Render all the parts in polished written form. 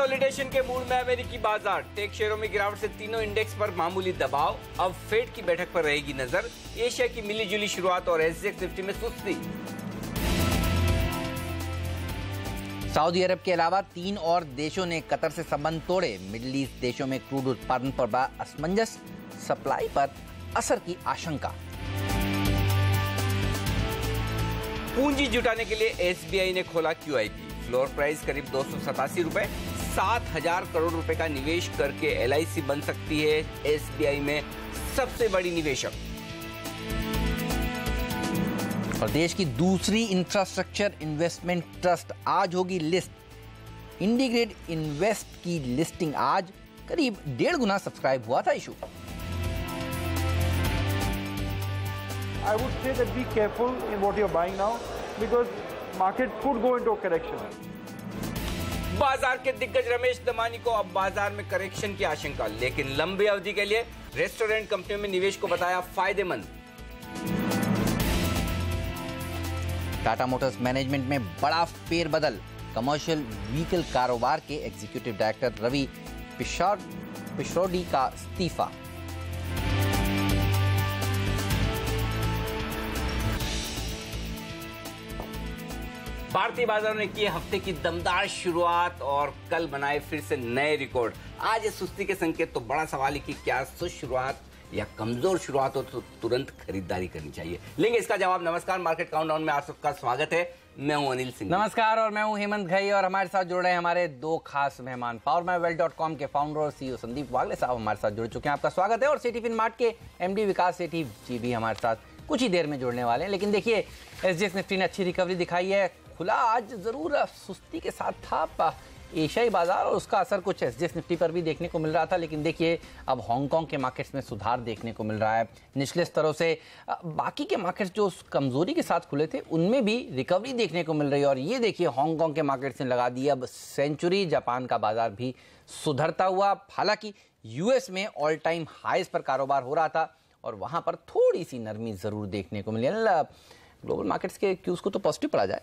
Consolidation के mood में अमेरिकी बाजार, टेक शेयरों में गिरावट से तीनों इंडेक्स पर मामूली दबाव। अब फेड की बैठक पर रहेगी नजर। एशिया की मिलीजुली शुरुआत और एसजेएक्स निफ्टी में सुस्ती। सऊदी अरब के अलावा 3 और देशों ने कतर से संबंध तोड़े। मिडिल ईस्ट देशों में क्रूड उत्पादन पर बड़ा असमंजस, सप्लाई पर असर की आशंका। पूंजी जुटाने के लिए एसबीआई ने खोला क्यूआईपी। फ्लोर प्राइस करीब 287 रुपए। 7,000 करोड़ रुपए का निवेश करके एलआईसी बन सकती है एसबीआई में सबसे बड़ी निवेशक। और देश की दूसरी इंफ्रास्ट्रक्चर इन्वेस्टमेंट ट्रस्ट आज होगी लिस्ट। इंडिग्रेड इन्वेस्ट की लिस्टिंग आज, करीब 1.5 गुना सब्सक्राइब हुआ था issue. I would say that be careful in what you're buying now because market could go into a correction. बाजार के दिग्गज रमेश दमानी को अब बाजार में करेक्शन की आशंका, लेकिन लंबी अवधि के लिए रेस्टोरेंट कंपनियों में निवेश को बताया फायदेमंद। टाटा मोटर्स मैनेजमेंट में बड़ा फेरबदल। कमर्शियल व्हीकल कारोबार के एग्जीक्यूटिव डायरेक्टर रवि पिशरोडी का इस्तीफा। भारतीय बाजारों ने की हफ्ते की दमदार शुरुआत और कल बनाए फिर से नए रिकॉर्ड। आज इस सुस्ती के संकेत, तो बड़ा सवाल है कि क्या सुस्त शुरुआत या कमजोर शुरुआत हो तो तुरंत खरीदारी करनी चाहिए। लेंगे इसका जवाब। नमस्कार, मार्केट काउंटडाउन में आप सबका स्वागत है। मैं हूं अनिल सिंह। नमस्कार, और मैं हूं हेमंत घई, और हमारे साथ जुड़ रहे हैं हमारे 2 खास मेहमान। PowerMyWealth.com के फाउंडर और सीईओ संदीप वागले साहब हमारे साथ जुड़ चुके हैं। आपका स्वागत है। और सिटी फिनमार्ट के एमडी विकास सेठी जी भी हमारे साथ कुछ ही देर में जुड़ने वाले हैं। लेकिन देखिए, एसजेएक्स निफ्टी ने अच्छी रिकवरी दिखाई है। खुला आज जरूर सुस्ती के साथ था एशियाई बाजार, और उसका असर कुछ एसजेएक्स निफ्टी पर भी देखने को मिल रहा था। लेकिन देखिए, अब हांगकांग के मार्केट्स में सुधार देखने को मिल रहा है। निचले स्तरों से बाकी के मार्केट्स जो कमजोरी के साथ खुले थे उनमें भी रिकवरी देखने को मिल रही है। और ये देखिए, हांगकांग के मार्केट्स ने लगा दी अब सेंचुरी। जापान का बाजार भी सुधरता हुआ। हालांकि यूएस में ऑल टाइम हाईज पर कारोबार हो रहा था और वहां पर थोड़ी सी नरमी जरूर देखने को मिली। ग्लोबल मार्केट्स के क्यूज को तो पॉजिटिव पढ़ा जाए,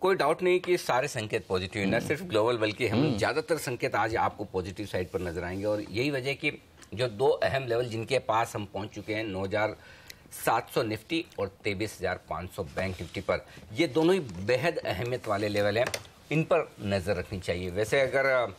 कोई डाउट नहीं कि सारे संकेत पॉजिटिव हैं, न सिर्फ ग्लोबल बल्कि हम ज्यादातर संकेत आज आपको पॉजिटिव साइड पर नजर आएंगे। और यही वजह कि जो 2 अहम लेवल जिनके पास हम पहुंच चुके हैं, 9,700 निफ्टी और 23,500 बैंक निफ्टी पर, ये दोनों ही बेहद अहमियत वाले लेवल हैं। इन पर नजर रखनी चाहिए। वैसे अगर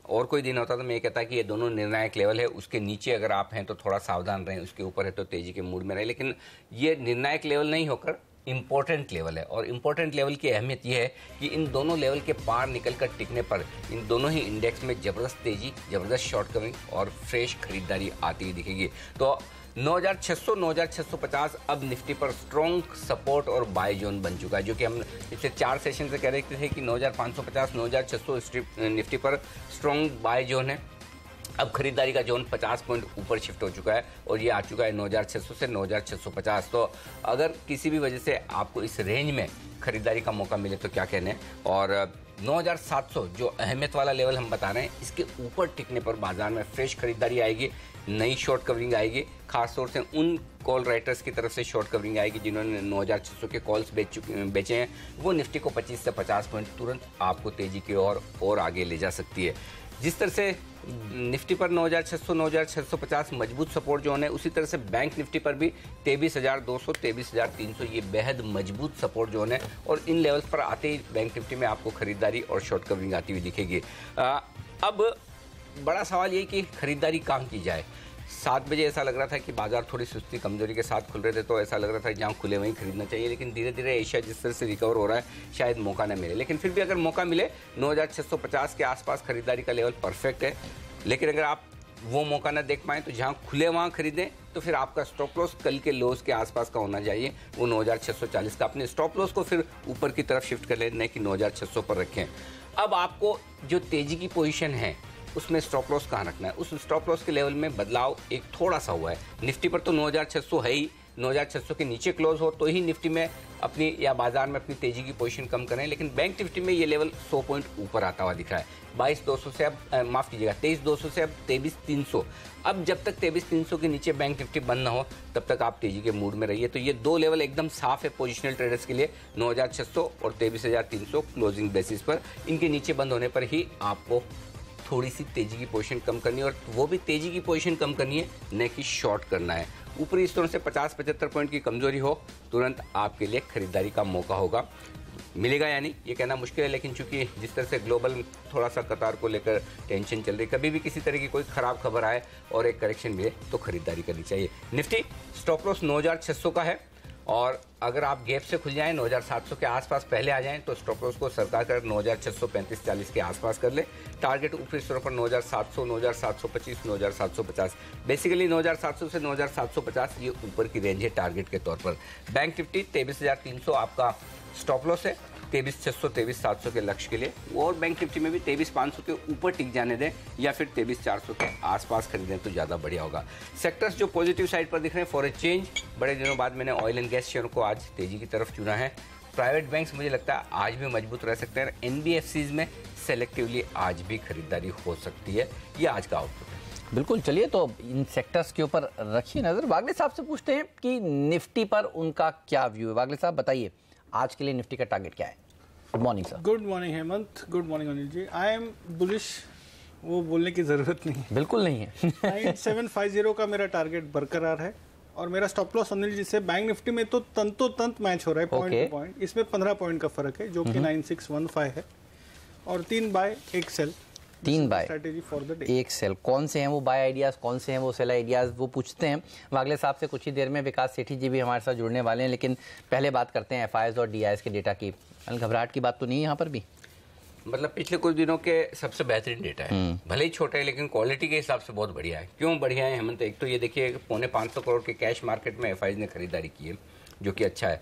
और कोई दिन होता तो मैं ये कहता कि ये दोनों निर्णायक लेवल है, उसके नीचे अगर आप हैं तो थोड़ा सावधान रहें, उसके ऊपर है तो तेजी के मूड में रहें। लेकिन ये निर्णायक लेवल नहीं होकर इंपॉर्टेंट लेवल है। और इंपॉर्टेंट लेवल की अहमियत यह है कि इन दोनों लेवल के पार निकलकर टिकने पर इन दोनों ही इंडेक्स में जबरदस्त तेजी, जबरदस्त शॉर्ट कवरिंग और फ्रेश खरीदारी आती हुई दिखेगी। तो 9,600, 9,650 अब निफ्टी पर स्ट्रॉन्ग सपोर्ट और बाय जोन बन चुका है, जो कि हम पिछले 4 सेशन से कह रहे थे कि 9,550, 9,600 निफ्टी पर स्ट्रॉन्ग बाय जोन है। अब खरीदारी का जोन 50 पॉइंट ऊपर शिफ्ट हो चुका है और ये आ चुका है 9,600 से 9,650। तो अगर किसी भी वजह से आपको इस रेंज में खरीदारी का मौका मिले तो क्या कहने। और 9,700 जो अहमियत वाला लेवल हम बता रहे हैं, इसके ऊपर टिकने पर बाजार में फ्रेश खरीदारी आएगी, नई शॉर्ट कवरिंग आएगी। खासतौर से उन कॉल राइटर्स की तरफ से शॉर्ट कवरिंग आएगी जिन्होंने 9,600 के कॉल्स बेचे हैं। वो निफ्टी को 25 से 50 पॉइंट तुरंत आपको तेजी की ओर और आगे ले जा सकती है। जिस तरह से निफ्टी पर 9,600, 9,650 मजबूत सपोर्ट जोन है, उसी तरह से बैंक निफ्टी पर भी 23,200, 23,300 ये बेहद मजबूत सपोर्ट जोन है। और इन लेवल्स पर आते ही बैंक निफ्टी में आपको खरीदारी और शॉर्ट कवरिंग आती हुई दिखेगी। अब बड़ा सवाल ये कि खरीदारी कहाँ की जाए। 7 बजे ऐसा लग रहा था कि बाजार थोड़ी सुस्ती कमजोरी के साथ खुल रहे थे, तो ऐसा लग रहा था जहाँ खुले वहीं खरीदना चाहिए। लेकिन धीरे धीरे एशिया जिस तरह से रिकवर हो रहा है, शायद मौका न मिले। लेकिन फिर भी अगर मौका मिले, 9,650 के आसपास खरीदारी का लेवल परफेक्ट है। लेकिन अगर आप वो मौका ना देख पाएँ तो जहाँ खुले वहाँ खरीदें, तो फिर आपका स्टॉप लॉस कल के लोस के आसपास का होना चाहिए, वो 9,640 का। अपने स्टॉप लॉस को फिर ऊपर की तरफ शिफ्ट कर लेना कि 9,600 पर रखें। अब आपको जो तेजी की पोजीशन है उसमें स्टॉप लॉस कहाँ रखना है, उस स्टॉप लॉस के लेवल में बदलाव एक थोड़ा सा हुआ है। निफ्टी पर तो 9,600 है ही, 9,600 के नीचे क्लोज हो तो ही निफ्टी में अपनी या बाजार में अपनी तेजी की पोजीशन कम करें। लेकिन बैंक निफ्टी में ये लेवल 100 पॉइंट ऊपर आता हुआ दिख रहा है। 22,200 से अब माफ कीजिएगा 23,200 से अब 23,300। अब जब तक 23,300 के नीचे बैंक निफ्टी बंद ना हो तब तक आप तेजी के मूड में रहिए। तो ये 2 लेवल एकदम साफ है पोजिशनल ट्रेडर्स के लिए, 9,600 और 23,300 क्लोजिंग बेसिस पर। इनके नीचे बंद होने पर ही आपको थोड़ी सी तेजी की पोजीशन कम करनी है, और वो भी तेजी की पोजीशन कम करनी है, न कि शॉर्ट करना है। ऊपरी इस तरह से 50-75 पॉइंट की कमजोरी हो, तुरंत आपके लिए खरीदारी का मौका होगा। मिलेगा या नहीं ये कहना मुश्किल है, लेकिन चूंकि जिस तरह से ग्लोबल थोड़ा सा कतार को लेकर टेंशन चल रही, कभी भी किसी तरह की कोई खराब खबर आए और एक करेक्शन मिले तो खरीदारी करनी चाहिए। निफ्टी स्टॉप लॉस 9600 का है, और अगर आप गैप से खुल जाएं 9700 के आसपास पहले आ जाएं तो स्टॉप लॉस को सरकार कर 9635-40 के आसपास कर ले। टारगेट ऊपरी स्तरों पर 9700, 9725, 9750। बेसिकली 9700 से 9750 ये ऊपर की रेंज है टारगेट के तौर पर। बैंक निफ्टी 23,300 आपका स्टॉप लॉस है, 23,600, 23,700 के लक्ष्य के लिए, और बैंक निफ्टी में भी 23,500 के ऊपर टिक जाने दें या फिर 23,400 के आसपास खरीदें तो ज़्यादा बढ़िया होगा। सेक्टर्स जो पॉजिटिव साइड पर दिख रहे हैं फॉर ए चेंज, बड़े दिनों बाद मैंने ऑयल एंड गैस शेयर को आज तेजी की तरफ चुना है। प्राइवेट बैंक्स मुझे लगता है आज भी मजबूत रह सकते हैं। एनबीएफसीज में सेलेक्टिवली आज भी खरीदारी हो सकती है, ये आज का आउटपुट है। बिल्कुल, चलिए तो इन सेक्टर्स के ऊपर रखिए नजर। वागले साहब से पूछते हैं कि निफ्टी पर उनका क्या व्यू है। वागले साहब बताइए, आज के लिए निफ्टी का टारगेट क्या है? Good morning sir. Good morning Hemant, good morning Anil ji. I am bullish, वो बोलने की ज़रूरत नहीं है, बिल्कुल नहीं है। 9750 का मेरा टारगेट बरकरार है, और मेरा स्टॉप लॉस अनिल जी से बैंक निफ्टी में तो तंतोतंत मैच हो रहा है, पॉइंट टू पॉइंट। इसमें 15 पॉइंट का फर्क है, जो कि 9615 है, और 3 buy 1 sell, 3 buy strategy for the day. 1 sell. कौन से हैं वो बाय आइडियाज, कौन से हैं वो सेल आइडियाज, वो पूछते हैं वागले साहब से कुछ ही देर में। विकास सेठी जी भी हमारे साथ जुड़ने वाले हैं, लेकिन पहले बात करते हैं एफआईएस और डीआईएस के डेटा की। घबराहट की बात तो नहीं है यहाँ पर भी? मतलब पिछले कुछ दिनों के सबसे बेहतरीन डेटा है, भले ही छोटा है लेकिन क्वालिटी के हिसाब से बहुत बढ़िया है। क्यों बढ़िया है हेमंत? एक तो ये देखिए 550 करोड़ के कैश मार्केट में एफआईएस ने खरीदारी की है, जो कि अच्छा है।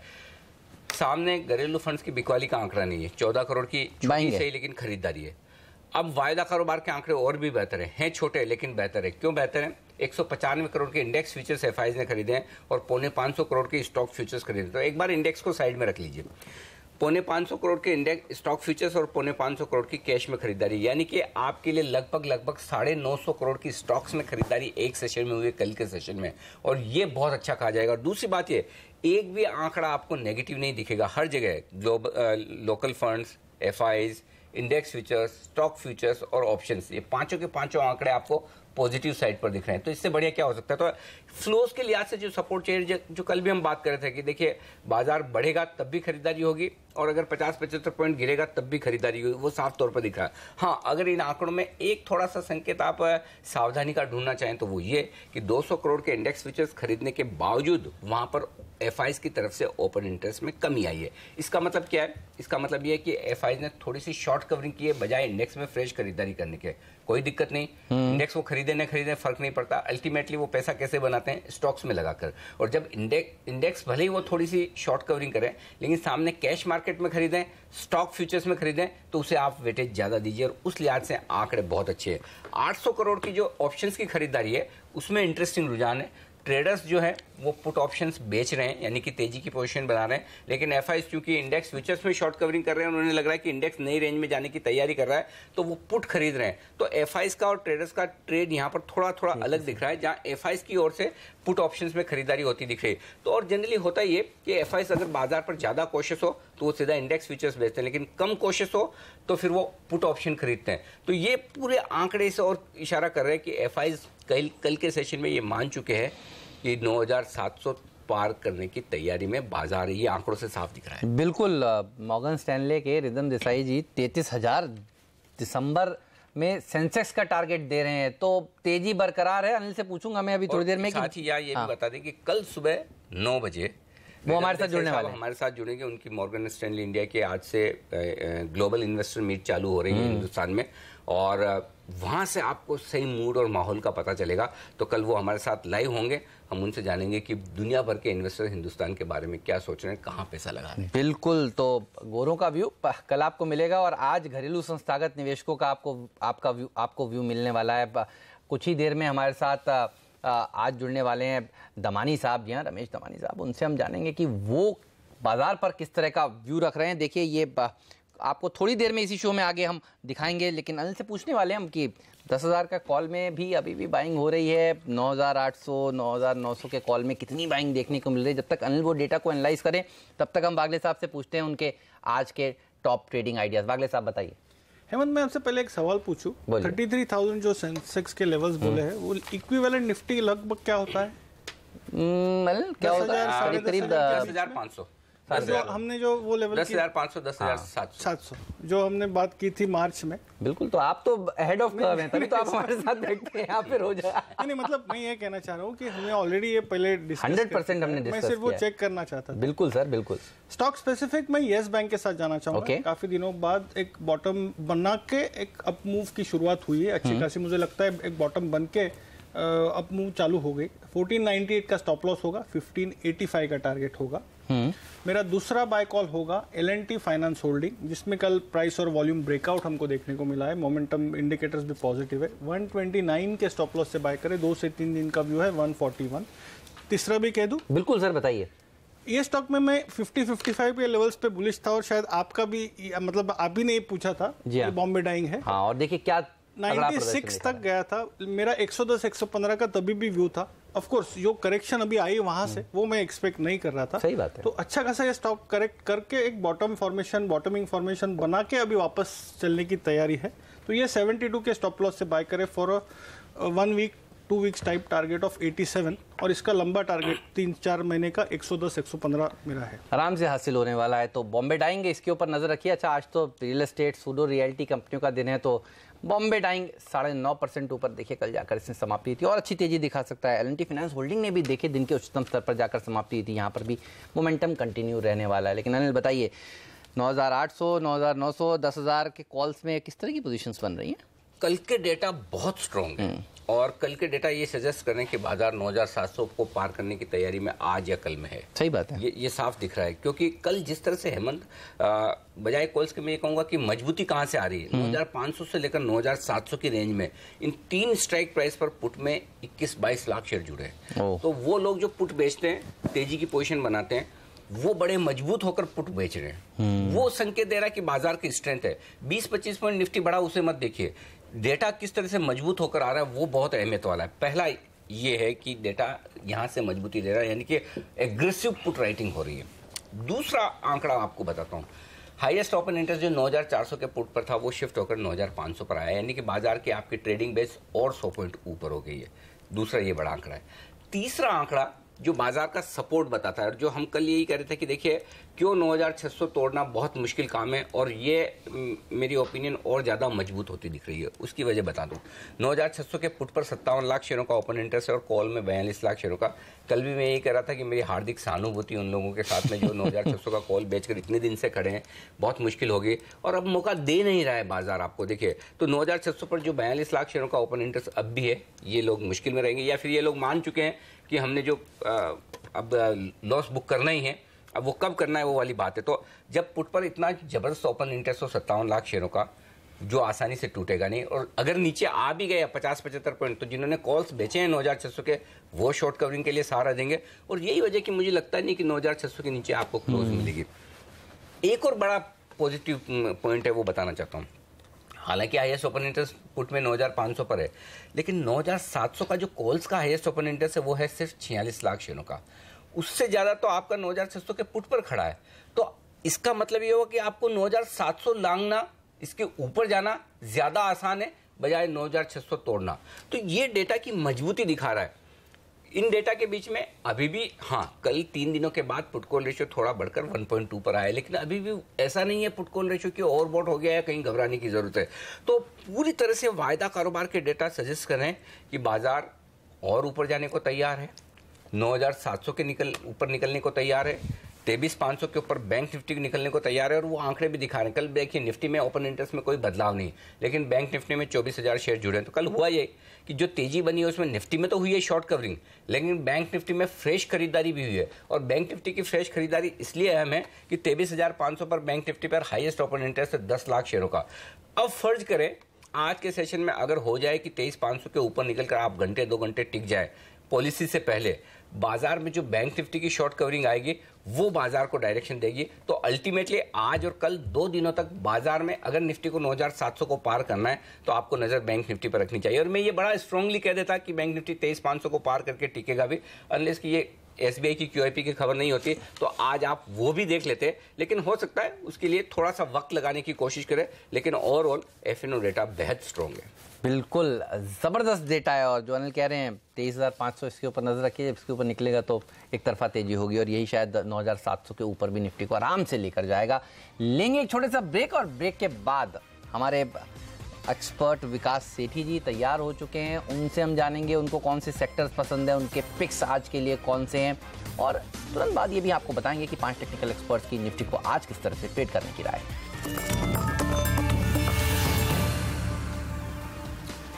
सामने घरेलू फंड्स की बिकवाली का आंकड़ा नहीं है, 14 करोड़ की छोटी सही लेकिन खरीदारी है। अब वायदा कारोबार के आंकड़े और भी बेहतर हैं छोटे लेकिन बेहतर है। क्यों बेहतर है? 195 करोड़ के इंडेक्स फ्यूचर्स एफआईएस ने खरीदे हैं और 550 करोड़ के स्टॉक फ्यूचर्स खरीदे। तो एक बार इंडेक्स को साइड में रख लीजिए। 550 करोड़ के इंडेक्स स्टॉक फ्यूचर्स और 550 करोड़ की कैश में खरीदारी, यानी कि आपके लिए लगभग 950 करोड़ की स्टॉक्स में खरीदारी एक सेशन में हुई, कल के सेशन में, और ये बहुत अच्छा कहा जाएगा। और दूसरी बात ये, एक भी आंकड़ा आपको नेगेटिव नहीं दिखेगा। हर जगह global local funds, FIS, index futures, stock futures और ऑप्शंस, ये पांचों के पांचों आंकड़े आपको पॉजिटिव साइड पर दिख रहे हैं। तो इससे बढ़िया क्या हो सकता है? तो फ्लोज के लिहाज से जो सपोर्ट चाहिए, जो कल भी हम बात कर रहे थे कि देखिए बाजार बढ़ेगा तब भी खरीदारी होगी, और अगर 50-75 पॉइंट गिरेगा तब भी खरीदारी होगी, वो साफ तौर पर दिख रहा है। हाँ, अगर इन आंकड़ों में एक थोड़ा सा संकेत आप सावधानी का ढूंढना चाहें तो वो ये कि 200 करोड़ के इंडेक्स फ्यूचर्स खरीदने के बावजूद वहां पर एफआईएस की तरफ से ओपन इंटरेस्ट में कमी आई है। इसका मतलब क्या है? इसका मतलब ये है कि एफआईएस ने थोड़ी सी शॉर्ट कवरिंग की है बजाय इंडेक्स में फ्रेश खरीदारी करने के। कोई दिक्कत नहीं, इंडेक्स को खरीदे न खरीदे फर्क नहीं पड़ता। अल्टीमेटली वो पैसा कैसे बनाते हैं? स्टॉक्स में लगाकर। और जब इंडेक्स भले ही वो थोड़ी सी शॉर्ट कवरिंग करें, लेकिन सामने कैश मार्केट में खरीदें, स्टॉक फ्यूचर्स में खरीदें, तो उसे आप वेटेज ज्यादा दीजिए, और उस लिहाज से आंकड़े बहुत अच्छे हैं। 800 करोड़ की जो ऑप्शंस की खरीदारी है उसमें इंटरेस्टिंग रुझान है। ट्रेडर्स जो है वो पुट ऑप्शंस बेच रहे हैं, यानी कि तेजी की पोजीशन बना रहे हैं, लेकिन एफआईएस क्योंकि इंडेक्स फ्यूचर्स में शॉर्ट कवरिंग कर रहे हैं, उन्हें लग रहा है कि इंडेक्स नई रेंज में जाने की तैयारी कर रहा है, तो वो पुट खरीद रहे हैं। तो एफआईएस का और ट्रेडर्स का ट्रेड यहाँ पर थोड़ा थोड़ा अलग दिख रहा है, जहाँ एफआईएस की ओर से पुट ऑप्शंस में खरीदारी होती दिख रही है। तो और जनरली होता ही है कि एफआईएस अगर बाजार पर ज्यादा कोशिश हो तो वो सीधा इंडेक्स फ्यूचर्स बेचते हैं, लेकिन कम कोशिश हो तो फिर वो पुट ऑप्शन खरीदते हैं। तो ये पूरे आंकड़े से और इशारा कर रहे हैं कि एफआईएस कल के सेशन में ये मान चुके हैं कि 9700 पार करने की तैयारी में बाजार, ये आंकड़ों से साफ दिख रहा है। बिल्कुल। मॉर्गन स्टैनले के रिदम देसाई जी 33,000 दिसंबर में सेंसेक्स का टारगेट दे रहे हैं, तो तेजी बरकरार है। अनिल से पूछूंगा मैं अभी थोड़ी देर में। साथ ही ये भी बता दें कि कल सुबह 9 बजे वो हमारे साथ जुड़ने वाले हैं। हमारे साथ जुड़ेंगे। उनकी मॉर्गन स्टैनली इंडिया के आज से ग्लोबल इन्वेस्टर मीट चालू हो रही है हिंदुस्तान में, और वहां से आपको सही मूड और माहौल का पता चलेगा। तो कल वो हमारे साथ लाइव होंगे, हम उनसे जानेंगे कि दुनिया भर के इन्वेस्टर हिंदुस्तान के बारे में क्या सोच रहे हैं, कहाँ पैसा लगा रहे हैं। बिल्कुल, तो गोरों का व्यू कल आपको मिलेगा, और आज घरेलू संस्थागत निवेशकों का आपको व्यू मिलने वाला है। कुछ ही देर में हमारे साथ आज जुड़ने वाले हैं दमानी साहब, जी हाँ, रमेश दमानी साहब। उनसे हम जानेंगे कि वो बाजार पर किस तरह का व्यू रख रहे हैं। देखिए, ये आपको थोड़ी देर में इसी शो में आगे हम दिखाएंगे, लेकिन अनिल से पूछने वाले हैं हम कि 10,000 का कॉल में भी अभी भी बाइंग हो रही है, 9,800 9,900 के कॉल में कितनी बाइंग देखने को मिल रही है। जब तक अनिल वो डेटा को एनालाइज करें, तब तक हम वागले साहब से पूछते हैं उनके आज के टॉप ट्रेडिंग आइडियाज। वागले साहब बताइए। हेमंत, मैं आपसे पहले एक सवाल पूछूं। 33,000 जो सेंसेक्स के लेवल्स बोले हैं, वो इक्विवेलेंट निफ्टी लगभग क्या होता है? क्या होता है? करीब 10,500। हमने जो वो लेवल 10,500 10,700 जो हमने बात की थी मार्च में। बिल्कुल, तो आप तो हेड ऑफ कर्व हैं, तभी तो आप हमारे साथ बैठते हैं यहाँ पे रोज। नहीं, मतलब मैं ये कहना चाह रहा हूँ कि हमने ऑलरेडी ये पहले 100% हमने डिस्कस मैं सिर्फ वो चेक करना चाहता था। बिल्कुल सर, बिल्कुल। स्टॉक स्पेसिफिक मैं येस बैंक के साथ जाना चाहूंगा। काफी दिनों बाद एक बॉटम बना के एक अप मूव की शुरुआत हुई है अच्छी खासी। मुझे लगता है एक बॉटम बन के अप मूव चालू हो गई। 1498 का स्टॉप लॉस होगा, 1585 का टारगेट होगा। मेरा दूसरा बाय कॉल होगा L&T फाइनेंस होल्डिंग, जिसमें कल प्राइस और वॉल्यूम ब्रेकआउट हमको देखने को मिला है। मोमेंटम इंडिकेटर्स भी पॉजिटिव है। 129 के स्टॉप लॉस से बाय करें। 2 से 3 दिन का व्यू है 141। तीसरा भी कह दूं? बिल्कुल सर, बताइए। ये स्टॉक में मैं 50-55 के लेवल्स पे बुलिश था, और शायद आपका भी, मतलब आप भी ने पूछा था कि बॉम्बे डाइंग है। हाँ, और देखिए क्या 96 तक गया था। मेरा 110-115 का तभी भी व्यू था। ऑफ कोर्स जो करेक्शन अभी आई वहां से, वो मैं एक्सपेक्ट नहीं कर रहा था। सही बात है। तो अच्छा खासा ये स्टॉक करेक्ट करके एक बॉटमिंग फॉर्मेशन बना के अभी वापस चलने की तैयारी है। तो ये 72 के स्टॉप लॉस से बाय करे for 1 week 2 weeks type target of 87, और इसका लंबा टारगेट 3-4 महीने का 110-115 मेरा है। आराम से हासिल होने वाला है। तो बॉम्बे डाइंग, इसके ऊपर नजर रखिए। अच्छा, आज तो रियल एस्टेट सूडो रियल्टी कंपनियों का दिन है, तो बॉम्बे डाइंग 9.5% ऊपर देखिए कल जाकर इसने समाप्ति थी, और अच्छी तेजी दिखा सकता है। L&T फाइनेंस होल्डिंग ने भी देखे दिन के उच्चतम स्तर पर जाकर समाप्ति थी। यहाँ पर भी मोमेंटम कंटिन्यू रहने वाला है। लेकिन अनिल बताइए, 9,800, 9,900, 10,000 के कॉल्स में किस तरह की पोजीशंस बन रही हैं? कल के डेटा बहुत स्ट्रॉन्ग है, और कल के डेटा ये सजेस्ट कर रहे हैं कि बाजार 9,700 को पार करने की तैयारी में आज या कल में है। सही बात है, ये साफ दिख रहा है। क्योंकि कल जिस तरह से हेमंत बजाय कॉल्स के मैं ये कहूंगा कि मजबूती कहां से आ रही है, 9,500 से लेकर 9,700 की रेंज में इन 3 स्ट्राइक प्राइस पर पुट में 21-22 लाख शेयर जुड़े हैं। तो वो लोग जो पुट बेचते हैं, तेजी की पोजीशन बनाते हैं, वो बड़े मजबूत होकर पुट बेच रहे हैं। वो संकेत दे रहा है कि बाजार की स्ट्रेंथ है। 20-25 पॉइंट निफ्टी बढ़ा, उसे मत देखिए। डेटा किस तरह से मजबूत होकर आ रहा है, वो बहुत अहमियत वाला है। पहला ये है कि डेटा यहां से मजबूती दे रहा है, यानी कि एग्रेसिव पुट राइटिंग हो रही है। दूसरा आंकड़ा आपको बताता हूं, हाईएस्ट ओपन इंटरेस्ट जो 9,400 के पुट पर था, वो शिफ्ट होकर 9,500 पर आया, यानी कि बाजार की आपकी ट्रेडिंग बेस और 100 पॉइंट ऊपर हो गई है। दूसरा ये बड़ा आंकड़ा है। तीसरा आंकड़ा जो बाजार का सपोर्ट बताता है, और जो हम कल यही कह रहे थे कि देखिए क्यों 9,600 तोड़ना बहुत मुश्किल काम है, और ये मेरी ओपिनियन और ज़्यादा मजबूत होती दिख रही है। उसकी वजह बता दूं, 9,600 के पुट पर 57 लाख शेयरों का ओपन इंटरेस्ट है, और कॉल में 42 लाख शेयरों का। कल भी मैं यही कह रहा था कि मेरी हार्दिक सहानुभूति उन लोगों के साथ में जो 9,600 का कॉल बेचकर इतने दिन से खड़े हैं। बहुत मुश्किल होगी, और अब मौका दे नहीं रहा है बाजार आपको। देखिए तो 9,600 पर जो 42 लाख शेयरों का ओपन इंटरेस्ट अब भी है, ये लोग मुश्किल में रहेंगे, या फिर ये लोग मान चुके हैं कि हमने जो अब लॉस बुक करना ही है, अब वो कब करना है वो वाली बात है। तो जब पुट पर इतना जबरदस्त ओपन इंटरेस्ट हो 57 लाख शेयरों का, जो आसानी से टूटेगा नहीं, और अगर नीचे आ भी गया 50-75 पॉइंट, तो जिन्होंने कॉल्स बेचे हैं 9,600 के, वो शॉर्ट कवरिंग के लिए सहारा देंगे। और यही वजह कि मुझे लगता नहीं कि 9,600 के नीचे आपको क्लोज मिलेगी। एक और बड़ा पॉजिटिव पॉइंट है, वो बताना चाहता हूँ। हालांकि हाईएस्ट ओपन इंटरेस्ट पुट में 9,500 पर है, लेकिन 9,700 का जो कॉल्स का हाईएस्ट ओपन इंटरेस्ट है, वो है सिर्फ 46 लाख शेयरों का। उससे ज्यादा तो आपका 9,600 के पुट पर खड़ा है। तो इसका मतलब ये होगा कि आपको 9,700 लांघना, इसके ऊपर जाना ज्यादा आसान है बजाय 9,600 तोड़ना। तो ये डेटा की मजबूती दिखा रहा है। इन डेटा के बीच में अभी भी, हाँ, कल 3 दिनों के बाद पुट कॉल रेशियो थोड़ा बढ़कर 1.2 पर आया, लेकिन अभी भी ऐसा नहीं है पुट कॉल रेशियो की ओवरबॉट हो गया है, कहीं घबराने की जरूरत है। तो पूरी तरह से वायदा कारोबार के डेटा सजेस्ट कर रहे हैं कि बाजार और ऊपर जाने को तैयार है, 9,700 के ऊपर निकलने को तैयार है, 23,500 के ऊपर बैंक निफ्टी निकलने को तैयार है। और वो आंकड़े भी दिखा रहे हैं। कल देखिए निफ्टी में ओपन इंटरेस्ट में कोई बदलाव नहीं, लेकिन बैंक निफ्टी में 24,000 शेयर जुड़े हैं। तो कल हुआ ये कि जो तेजी बनी है उसमें निफ्टी में तो हुई है शॉर्ट कवरिंग, लेकिन बैंक निफ्टी में फ्रेश खरीदारी भी हुई है। और बैंक निफ्टी की फ्रेश खरीदारी इसलिए अहम है कि 23,500 पर बैंक निफ्टी पर हाईएस्ट ओपन इंटरेस्ट है 10 लाख शेयरों का। अब फर्ज करें आज के सेशन में अगर हो जाए कि 23,500 के ऊपर निकलकर आप घंटे 2 घंटे टिक जाए पॉलिसी से पहले, बाजार में जो बैंक निफ्टी की शॉर्ट कवरिंग आएगी वो बाजार को डायरेक्शन देगी। तो अल्टीमेटली आज और कल 2 दिनों तक बाजार में अगर निफ्टी को 9,700 को पार करना है तो आपको नजर बैंक निफ्टी पर रखनी चाहिए। और मैं ये बड़ा स्ट्रांगली कह देता कि बैंक निफ्टी 23,500 को पार करके टिकेगा भी, अनलेस कि ये एसबीआई की क्यूआईपी की खबर नहीं होती तो आज आप वो भी देख लेते, लेकिन हो सकता है उसके लिए थोड़ा सा वक्त लगाने की कोशिश करें। लेकिन ओवरऑल एफएनओ डेटा बेहद स्ट्रॉन्ग है, बिल्कुल जबरदस्त डेटा है। और जो अनिल कह रहे हैं 23,500 इसके ऊपर नजर रखिए, जब इसके ऊपर निकलेगा तो एक तरफा तेजी होगी और यही शायद 9,700 के ऊपर भी निफ्टी को आराम से लेकर जाएगा। लेंगे एक छोटे सा ब्रेक और ब्रेक के बाद हमारे एक्सपर्ट विकास सेठी जी तैयार हो चुके हैं, उनसे हम जानेंगे उनको कौन से सेक्टर्स पसंद है, उनके पिक्स आज के लिए कौन से हैं, और तुरंत बाद ये भी आपको बताएंगे कि 5 टेक्निकल एक्सपर्ट्स की निफ्टी को आज किस तरह से ट्रेड करने की राय है।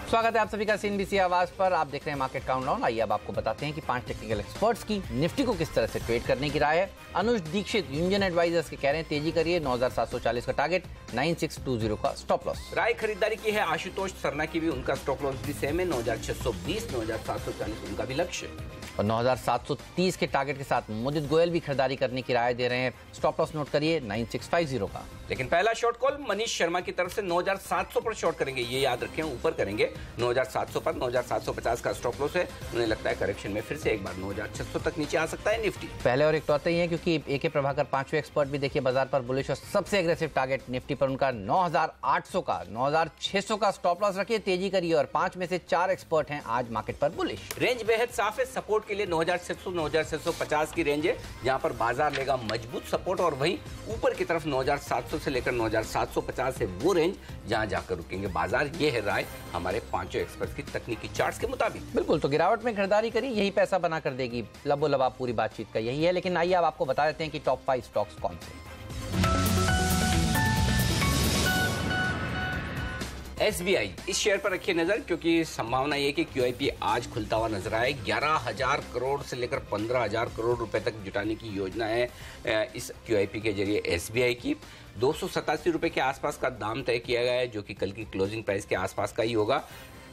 स्वागत है आप सभी का सीएनबीसी आवाज पर। आप देख रहे हैं मार्केट काउंटडाउन। आइए अब आपको बताते हैं कि 5 टेक्निकल एक्सपर्ट्स की निफ्टी को किस तरह से ट्रेड करने की राय है। अनुज दीक्षित यूनियन एडवाइजर्स के कह रहे हैं तेजी करिए, 9,740 का टारगेट, 9,620 का स्टॉप लॉस। राय खरीदारी की है आशुतोष सरना की भी, उनका स्टॉप लॉस भी सेम है 9,620, 9,740 उनका भी लक्ष्य और 9,730 के टारगेट के साथ मोदित गोयल भी खरीदारी करने की राय दे रहे हैं। स्टॉप लॉस नोट करिए 9,650 का। लेकिन पहला शॉर्ट कॉल मनीष शर्मा की तरफ से 9,700 पर शॉर्ट करेंगे, ये याद रखें, ऊपर करेंगे 9,700 पर। 9,750 का स्टॉप लॉस है। उन्हें लगता है करेक्शन में फिर से एक बार 9,600 तक नीचे आ सकता है निफ्टी। पहले और एक तौर ही है क्योंकि एके प्रभाकर 5वें एक्सपर्ट भी देखिए बाजार पर बुलिश और सबसे एग्रेसिव टारगेट निफ्टी पर उनका 9,800 का, 9,600 का स्टॉप लॉस रखिए, तेजी करिए। और 5 में से 4 एक्सपर्ट हैं आज मार्केट पर बुलिश। रेंज बेहद साफ है, सपोर्ट के लिए 9,600, 9,650 की रेंज है जहां पर बाजार लेगा मजबूत सपोर्ट, और वहीं ऊपर की तरफ 9,700 से लेकर 9,750 है वो रेंज जहां जाकर रुकेंगे बाजार। ये है राय हमारे 5 एक्सपर्ट्स की तकनीकी चार्ट्स के मुताबिक। बिल्कुल, तो गिरावट में खरीदारी करिए, यही पैसा बना कर देगी। लबोलबाब पूरी बातचीत का यही है। लेकिन आइए अब आपको बता देते हैं कि टॉप 5 स्टॉक्स कौन से। एसबीआई, इस शेयर पर रखिए नजर क्योंकि संभावना ये कि क्यूआईपी आज खुलता हुआ नजर आए। 11,000 करोड़ से लेकर 15,000 करोड़ रुपए तक जुटाने की योजना है इस क्यूआईपी के जरिए एसबीआई की। 287 रुपए के आसपास का दाम तय किया गया है जो कि कल की क्लोजिंग प्राइस के आसपास का ही होगा।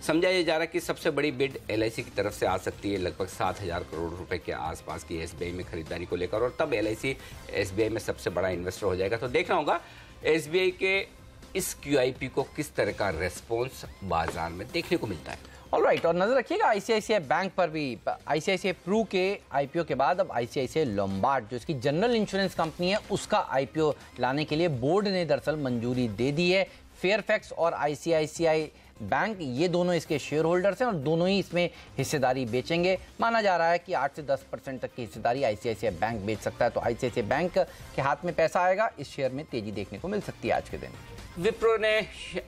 समझा यह जा रहा है कि सबसे बड़ी बिड एलआईसी की तरफ से आ सकती है, लगभग 7,000 करोड़ रुपए के आसपास की एसबीआई में खरीदारी को लेकर, और तब एलआईसी एसबीआई में सबसे बड़ा इन्वेस्टर हो जाएगा। तो देखना होगा एसबीआई के इस क्यूआईपी को किस तरह का रेस्पॉन्स बाजार में देखने को मिलता है। ऑलराइट, और नजर रखिएगा आईसीआईसीआई बैंक पर भी। आईसीआईसीआई प्रू के आईपीओ के बाद अब आईसीआईसीआई लोम्बार्ड जो इसकी जनरल इंश्योरेंस कंपनी है उसका आईपीओ लाने के लिए बोर्ड ने दरअसल मंजूरी दे दी है। फेयरफैक्स और आईसीआईसीआई बैंक ये दोनों इसके शेयर होल्डर्स हैं और दोनों ही इसमें हिस्सेदारी बेचेंगे। माना जा रहा है कि 8 से 10% तक की हिस्सेदारी आईसीआईसीआई बैंक बेच सकता है। तो आईसीआईसीआई बैंक के हाथ में पैसा आएगा, इस शेयर में तेजी देखने को मिल सकती है आज के दिन। विप्रो ने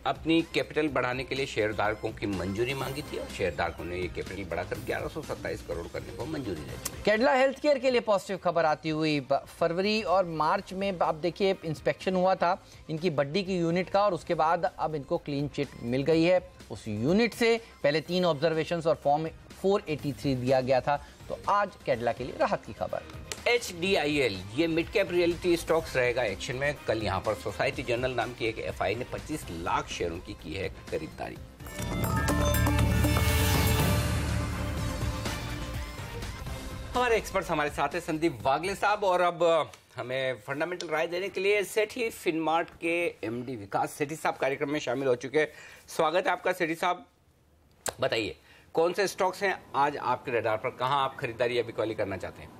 अपनी कैपिटल बढ़ाने के लिए शेयरधारकों की मंजूरी मांगी थी और शेयरधारकों ने ये कैपिटल बढ़ाकर 1127 करोड़ करने को मंजूरी दे दी। कैडिला हेल्थ केयर के लिए पॉजिटिव खबर आती हुई। फरवरी और मार्च में आप देखिए इंस्पेक्शन हुआ था इनकी बड्डी की यूनिट का, और उसके बाद अब इनको क्लीन चिट मिल गई है। उस यूनिट से पहले 3 ऑब्जर्वेशंस और फॉर्म 483 दिया गया था। तो आज कैडिला के लिए राहत की खबर। HDIL ये मिड कैप रियलिटी स्टॉक्स रहेगा एक्शन में। कल यहाँ पर सोसाइटी जनरल नाम की एक एफआई ने 25 लाख शेयरों की है खरीदारी। हमारे एक्सपर्ट्स हमारे साथ हैं संदीप वागले साहब, और अब हमें फंडामेंटल राय देने के लिए सेठी फिनमार्ट के एमडी विकास सेठी साहब कार्यक्रम में शामिल हो चुके हैं। स्वागत है आपका सेठी साहब। बताइए कौन से स्टॉक्स हैं आज आपके रडार पर, कहां आप खरीदारी या बिक्री करना चाहते हैं?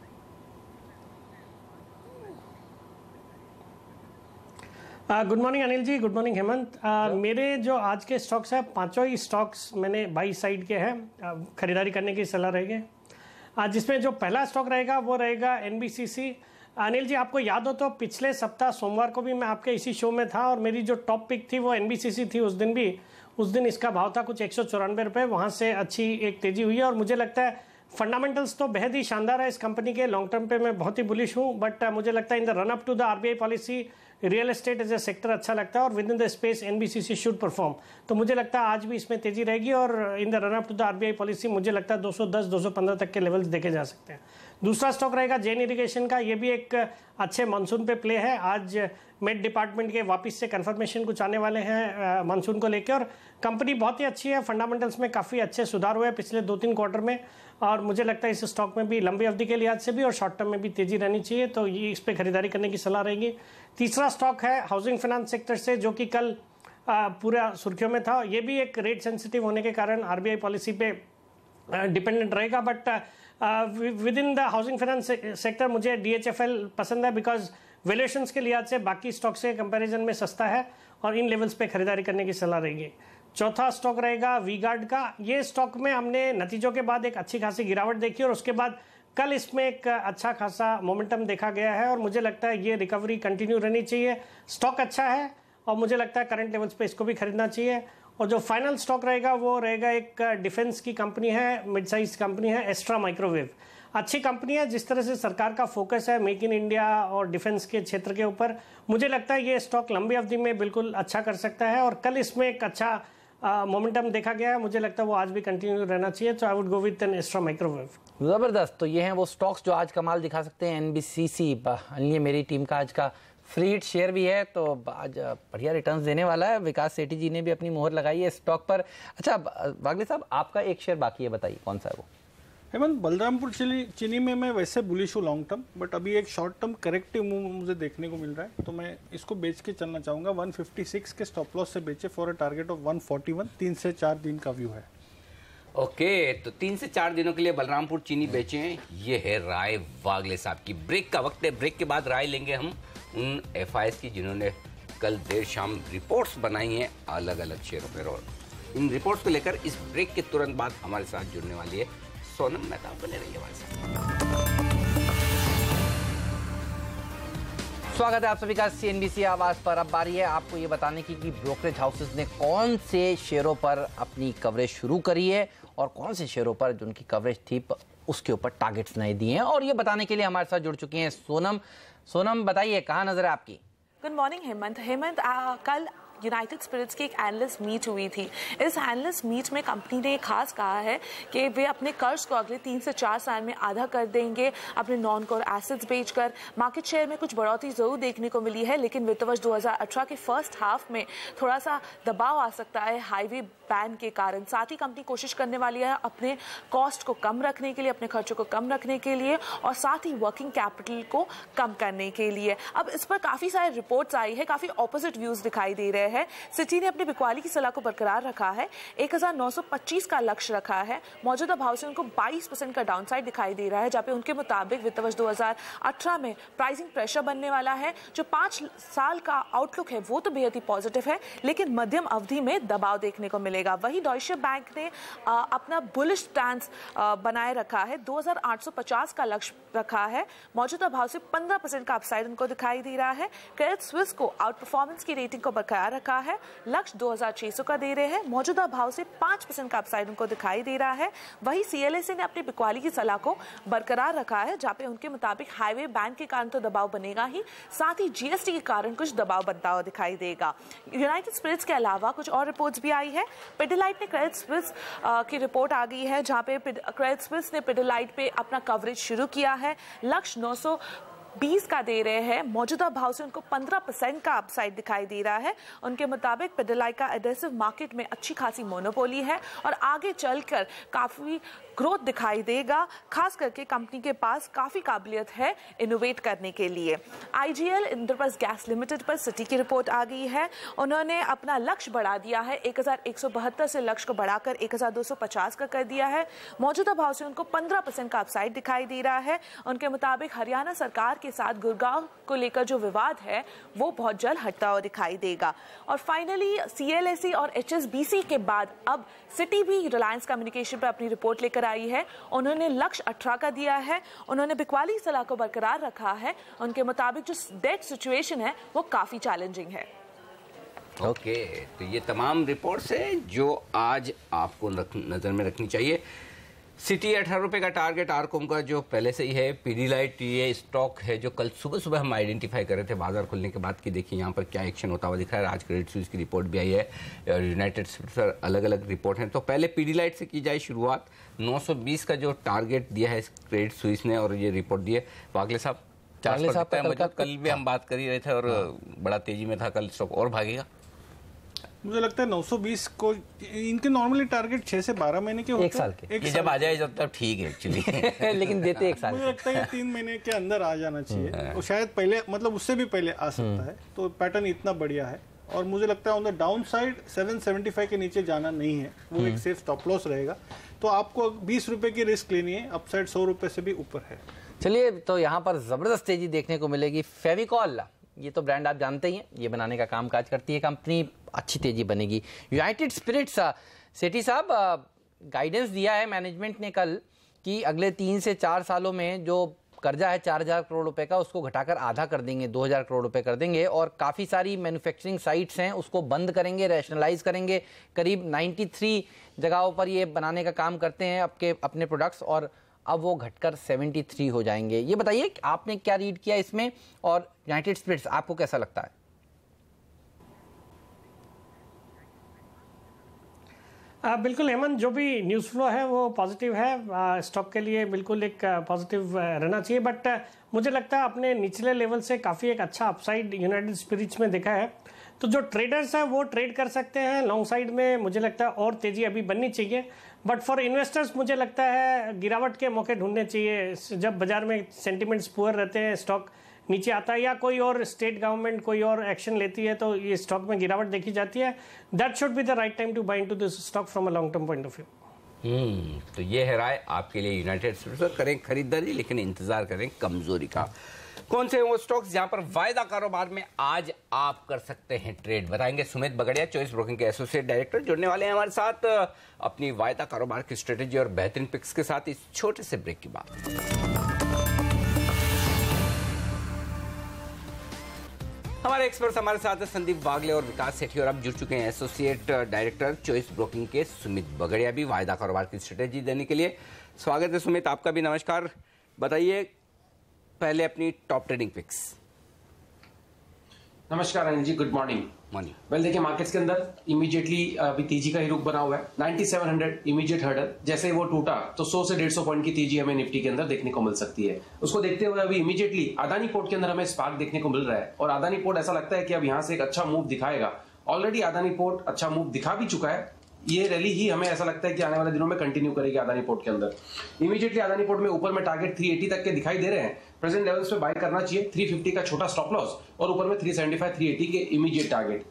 Good morning Anil ji, good morning Hemant. मेरे जो आज के स्टॉक्स हैं पांचों ही स्टॉक्स मैंने बाई साइड के हैं, खरीदारी करने की सलाह रहेगी। जिसमें जो पहला स्टॉक रहेगा वो रहेगा एनबीसीसी। अनिल जी आपको याद हो तो पिछले सप्ताह सोमवार को भी मैं आपके इसी शो में था और मेरी जो टॉप पिक थी वो एनबीसीसी थी। उस दिन इसका भाव था कुछ 194 रुपये, वहाँ से अच्छी एक तेजी हुई है और मुझे लगता है फंडामेंटल्स तो बेहद ही शानदार है इस कंपनी के। लॉन्ग टर्म पे मैं बहुत ही बुलिश हूँ, बट मुझे लगता है in the run up to the RBI policy real estate as a sector अच्छा लगता है और within the space NBCC should perform. तो मुझे लगता है आज भी इसमें तेजी रहेगी और in the run up to the RBI policy मुझे लगता है 210-215 तक के लेवल्स देखे जा सकते हैं। दूसरा स्टॉक रहेगा जैन इरिगेशन का। ये भी एक अच्छे मानसून पे प्ले है। आज मेट डिपार्टमेंट के वापस से कंफर्मेशन कुछ आने वाले हैं मानसून को लेकर, और कंपनी बहुत ही अच्छी है। फंडामेंटल्स में काफ़ी अच्छे सुधार हुए पिछले 2-3 क्वार्टर में और मुझे लगता है इस स्टॉक में भी लंबी अवधि के लिहाज से भी और शॉर्ट टर्म में भी तेजी रहनी चाहिए, तो ये इस पर खरीदारी करने की सलाह रहेगी। तीसरा स्टॉक है हाउसिंग फाइनेंस सेक्टर से, जो कि कल पूरा सुर्खियों में था। ये भी एक रेट सेंसिटिव होने के कारण आरबीआई पॉलिसी पे डिपेंडेंट रहेगा, but with in the housing finance sector मुझे DHFL पसंद है बिकॉज वैल्यूएशंस के लिहाज से बाकी स्टॉक से कंपैरिजन में सस्ता है और इन लेवल्स पे खरीदारी करने की सलाह रहेगी। चौथा स्टॉक रहेगा वी-गार्ड का। ये स्टॉक में हमने नतीजों के बाद एक अच्छी खासी गिरावट देखी और उसके बाद कल इसमें एक अच्छा खासा मोमेंटम देखा गया है और मुझे लगता है ये रिकवरी कंटिन्यू रहनी चाहिए। स्टॉक अच्छा है और मुझे लगता है करंट लेवल्स पे इसको भी खरीदना चाहिए। और जो फाइनल स्टॉक रहेगा वो रहेगा एक डिफेंस की कंपनी है, मिड साइज कंपनी है, एस्ट्रा माइक्रोवेव। अच्छी कंपनी है। जिस तरह से सरकार का फोकस है मेक इन इंडिया और डिफेंस के क्षेत्र के ऊपर, मुझे लगता है ये स्टॉक लंबी अवधि में बिल्कुल अच्छा कर सकता है और कल इसमें एक अच्छा मोमेंटम देखा गया है। मुझे लगता है वो आज भी कंटिन्यू रहना चाहिए। तो I would go with an Astra Microwave. जबरदस्त। तो ये हैं वो स्टॉक्स जो आज कमाल दिखा सकते हैं। NBCC अन्य मेरी टीम का आज का फ्री हिट शेयर भी है, तो आज बढ़िया रिटर्न्स देने वाला है। विकास सेठी जी ने भी अपनी मोहर लगाई है स्टॉक पर। अच्छा वागले साहब, आपका एक शेयर बाकी है, बताइए कौन सा है वो? हेमंत, बलरामपुर चीनी में मैं वैसे बुलिश हूँ लॉन्ग टर्म, बट अभी एक शॉर्ट टर्म करेक्टिव मूव मुझे देखने को मिल रहा है, तो मैं इसको बेच के चलना चाहूँगा। 156 के स्टॉप लॉस से बेचे फॉर अ टारगेट ऑफ 141। 3 से 4 दिन का व्यू है। ओके, तो 3 से 4 दिनों के लिए बलरामपुर चीनी बेचे हैं। ये है राय वागले साहब की। ब्रेक का वक्त है, ब्रेक के बाद राय लेंगे हम उन FIs की जिन्होंने कल देर शाम रिपोर्ट्स बनाई हैं अलग अलग शेयरों पर। और इन रिपोर्ट्स को लेकर इस ब्रेक के तुरंत बाद हमारे साथ जुड़ने वाली है सोनम मेहता। बने रहिए हमारे साथ। स्वागत है आप सभी का CNBC आवाज पर। अब बारी है आपको ये बताने की कि ब्रोकरेज हाउसेस ने कौन से शेयरों पर अपनी कवरेज शुरू करी है और कौन से शेयरों पर जो उनकी कवरेज थी उसके ऊपर टारगेट्स नहीं दिए हैं। और ये बताने के लिए हमारे साथ जुड़ चुकी हैं सोनम। सोनम बताइए, कहाँ नजर है आपकी? Good morning Hemant. कल यूनाइटेड स्पिरिट्स की एक एनालिस्ट मीट हुई थी। इस एनालिस्ट मीट में कंपनी ने खास कहा है कि वे अपने कर्ज को अगले 3 से 4 साल में आधा कर देंगे अपने नॉन कोर एसेट्स बेचकर। मार्केट शेयर में कुछ बढ़ोतरी जरूर देखने को मिली है, लेकिन वित्त वर्ष 2018 के फर्स्ट हाफ में थोड़ा सा दबाव आ सकता है हाईवे बैन के कारण। साथ ही कंपनी कोशिश करने वाली है अपने कॉस्ट को कम रखने के लिए, अपने खर्चों को कम रखने के लिए और साथ ही वर्किंग कैपिटल को कम करने के लिए। अब इस पर काफी सारे रिपोर्ट्स आई है, काफी ऑपोजिट व्यूज दिखाई दे रहे हैं। सिटी ने अपनी बिकवाली की सलाह को बरकरार रखा है, 1925 का लक्ष्य रखा है। मौजूदा भाव से उनको 22% का डाउनसाइड दिखाई दे रहा है, जहाँ पे उनके मुताबिक वित्त वर्ष 2018 में प्राइसिंग प्रेशर बनने वाला है। जो 5 साल का आउटलुक है वो तो बेहद ही पॉजिटिव है, लेकिन मध्यम अवधि में दबाव देखने को मिलेगा। वही डॉइचे बैंक ने अपना बुलिश स्टैंस बनाए रखा है, 2850 का लक्ष्य रखा है। मौजूदा भाव से 15% का अपसाइड उनको दिखाई दे रहा है। क्रेडिट स्विस को आउट परफॉर्मेंस की रेटिंग को बरकरार रखा है, लक्ष्य 2600 का दे रहे हैं। मौजूदा भाव से 5% का अपसाइड उनको दिखाई दे रहा है। वही CLSA ने अपनी बिकवाली की सलाह को बरकरार रखा है, जहाँ पे उनके मुताबिक हाईवे बैन के कारण तो दबाव बनेगा ही, साथ ही GST के कारण कुछ दबाव बनता हुआ दिखाई देगा। यूनाइटेड स्पिरिट्स के अलावा कुछ और रिपोर्ट्स भी आई है। पिडिलाइट ने क्रेडिट स्विस की रिपोर्ट आ गई है, जहाँ पे क्रेडिट स्विस ने पिडिलाइट पे अपना कवरेज शुरू किया है। लक्ष्य 920 का दे रहे हैं। मौजूदा भाव से उनको 15% का अपसाइड दिखाई दे रहा है। उनके मुताबिक पिडिलाइट का एडेसिव मार्केट में अच्छी खासी मोनोपोली है और आगे चलकर काफी ग्रोथ दिखाई देगा। खास करके कंपनी के पास काफी काबिलियत है इनोवेट करने के लिए। IGL इंटरप्राइज गैस लिमिटेड पर सिटी की रिपोर्ट आ गई है। उन्होंने अपना लक्ष्य बढ़ा दिया है, 1172 से लक्ष्य को बढ़ाकर 1250 का कर दिया है। मौजूदा भाव से उनको 15% का अपसाइड दिखाई दे रहा है। उनके मुताबिक हरियाणा सरकार के साथ गुड़गांव को लेकर जो विवाद है वो बहुत जल्द हटता हुआ दिखाई देगा। और फाइनली CLSA और HSBC के बाद अब सिटी भी रिलायंस कम्युनिकेशन पर अपनी रिपोर्ट लेकर आई है। उन्होंने लक्ष्य 18 का दिया है। उन्होंने बिकवाली सलाह को बरकरार रखा है। उनके मुताबिक जो डेट सिचुएशन है वो काफी चैलेंजिंग है। ओके, तो ये तमाम रिपोर्ट्स है जो आज आपको नजर में रखनी चाहिए। सिटी 18 रुपये का टारगेट आरकोम का जो पहले से ही है। पीडीलाइट ये स्टॉक है जो कल सुबह सुबह हम आइडेंटिफाई कर रहे थे बाजार खुलने के बाद कि देखिए यहाँ पर क्या एक्शन होता हुआ दिख रहा है। आज क्रेडिट स्विस की रिपोर्ट भी आई है और यूनाइटेड स्पिरिट्स पर अलग अलग रिपोर्ट हैं। तो पहले पीडीलाइट से की जाए शुरुआत। 920 का जो टारगेट दिया है क्रेडिट स्विस ने और ये रिपोर्ट दी है। वागले साहब कल भी हम बात कर ही रहे थे और बड़ा तेजी में था कल स्टॉक और भागेगा। मुझे लगता है 920 को इनके नॉर्मली टारगेट 6 से 12 महीने के होते हैं। एक साल के ये जब आ जाए तब ठीक है एक्चुअली लेकिन देते एक साल। मुझे लगता है 3 महीने के अंदर आ जाना चाहिए और शायद पहले मतलब उससे भी पहले आ सकता है। तो पैटर्न इतना बढ़िया है और मुझे लगता है ऑन द डाउन साइड 775 के नीचे जाना नहीं है, वो एक सेफ स्टॉप लॉस रहेगा। तो आपको 20 रुपए की रिस्क लेनी है, अपसाइड 100 रुपए से भी ऊपर है। चलिए, तो यहाँ पर जबरदस्त तेजी देखने को मिलेगी। फेविकॉल, ये तो ब्रांड आप जानते ही हैं, ये बनाने का काम काज करती है कंपनी, अच्छी तेजी बनेगी। यूनाइटेड स्पिरिट्स, सेठी साहब गाइडेंस दिया है मैनेजमेंट ने कल कि अगले 3 से 4 सालों में जो कर्जा है 4000 करोड़ रुपए का, उसको घटाकर आधा कर देंगे, 2000 करोड़ रुपए कर देंगे, और काफ़ी सारी मैन्युफैक्चरिंग साइट्स हैं उसको बंद करेंगे, रैशनलाइज करेंगे। करीब 93 जगहों पर ये बनाने का काम करते हैं अपने प्रोडक्ट्स, और अब वो घटकर 73 हो जाएंगे। ये बताइए आपने क्या रीड किया इसमें, और यूनाइटेड स्पिरिट्स आपको कैसा लगता है? बिल्कुल हेमंत, जो भी न्यूज़ फ्लो है वो पॉजिटिव है, स्टॉक के लिए बिल्कुल एक पॉजिटिव रहना चाहिए। बट मुझे लगता है अपने निचले लेवल से काफ़ी एक अच्छा अपसाइड यूनाइटेड स्पिरिट्स में देखा है। तो जो ट्रेडर्स हैं वो ट्रेड कर सकते हैं लॉन्ग साइड में, मुझे लगता है और तेज़ी अभी बननी चाहिए। बट फॉर इन्वेस्टर्स मुझे लगता है गिरावट के मौके ढूंढने चाहिए। जब बाजार में सेंटिमेंट्स पुअर रहते हैं, स्टॉक नीचे आता है या कोई और स्टेट गवर्नमेंट कोई और एक्शन लेती है, तो ये स्टॉक में गिरावट देखी जाती है। That should be the right time to buy into this stock from a long term point of view. तो ये है राय आपके लिए यूनाइटेड स्पिरिट्स। करें खरीदारी, लेकिन इंतजार करें कमजोरी का। कौन से वो स्टॉक्स जहां पर वायदा कारोबार में आज आप कर सकते हैं ट्रेड, बताएंगे सुमित बगड़िया, चॉइस ब्रोकिंग के एसोसिएट डायरेक्टर, जुड़ने वाले हैं हमारे साथ अपनी वायदा कारोबार की स्ट्रेटेजी और बेहतरीन पिक्स के साथ इस छोटे से ब्रेक के बाद। हमारे एक्सपर्ट्स हमारे साथ है संदीप वागले और विकास सेठी, और अब जुड़ चुके हैं एसोसिएट डायरेक्टर चॉइस ब्रोकिंग के सुमित बगड़िया भी वायदा कारोबार की स्ट्रेटेजी देने के लिए। स्वागत है सुमित, आपका भी नमस्कार। बताइए पहले अपनी टॉप ट्रेडिंग पिक्स। नमस्कार Anil ji, good morning. Well देखिए, मार्केट्स के अंदर इमीडिएटली अभी तेजी का ही रुख बना हुआ है। 9700 इमीडिएट हर्डल, जैसे ही वो टूटा तो 100 से 150 पॉइंट की तेजी हमें निफ्टी के अंदर देखने को मिल सकती है। उसको देखते हुए अभी इमीडिएटली अदानी पोर्ट के अंदर हमें स्पार्क देखने को मिल रहा है, और अदानी पोर्ट ऐसा लगता है कि अब यहां से एक अच्छा मूव दिखाएगा। ऑलरेडी अदानी पोर्ट अच्छा मूव दिखा भी चुका है। ये रैली ही हमें ऐसा लगता है कि आने वाले दिनों में कंटिन्यू करेगी अदानी पोर्ट के अंदर। इमीडिएटली अदानी पोर्ट में ऊपर में टारगेट 380 तक के दिखाई दे रहे हैं। प्रेजेंट लेवल्स पे बाय करना चाहिए। 350 का छोटा स्टॉप लॉस और ऊपर में 375 380 के इमीडिएट टारगेट।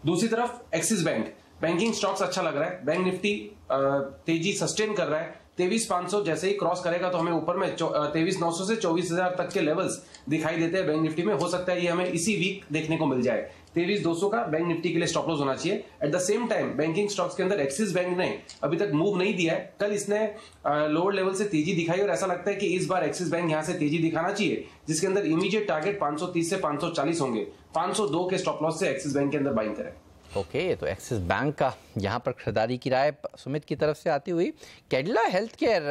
दूसरी तरफ एक्सिस बैंक, बैंकिंग स्टॉक्स अच्छा लग रहा है। बैंक निफ्टी तेजी सस्टेन कर रहा है। 23,500 जैसे ही क्रॉस करेगा तो हमें ऊपर में 23,900 से 24,000 तक के लेवल्स दिखाई देते हैं बैंक निफ्टी में। हो सकता है ये हमें इसी वीक देखने को मिल जाए। 23,200 का बैंक निफ्टी के लिए स्टॉप लॉस होना चाहिए। At the same time banking stocks के अंदर एक्सिस बैंक ने अभी तक मूव नहीं दिया है। कल इसने लोअर लेवल से तेजी दिखाई, और ऐसा लगता है कि इस बार एक्सिस बैंक यहां से तेजी दिखाना चाहिए, जिसके अंदर इमीडिएट टारगेट 530 से 540 होंगे। 502 के स्टॉप लॉस से एक्सिस बैंक के अंदर बाइंग करें। ओके, तो एक्सिस बैंक का यहाँ पर खरीदारी की राय सुमित की तरफ से आती हुई। कैडिला हेल्थ केयर,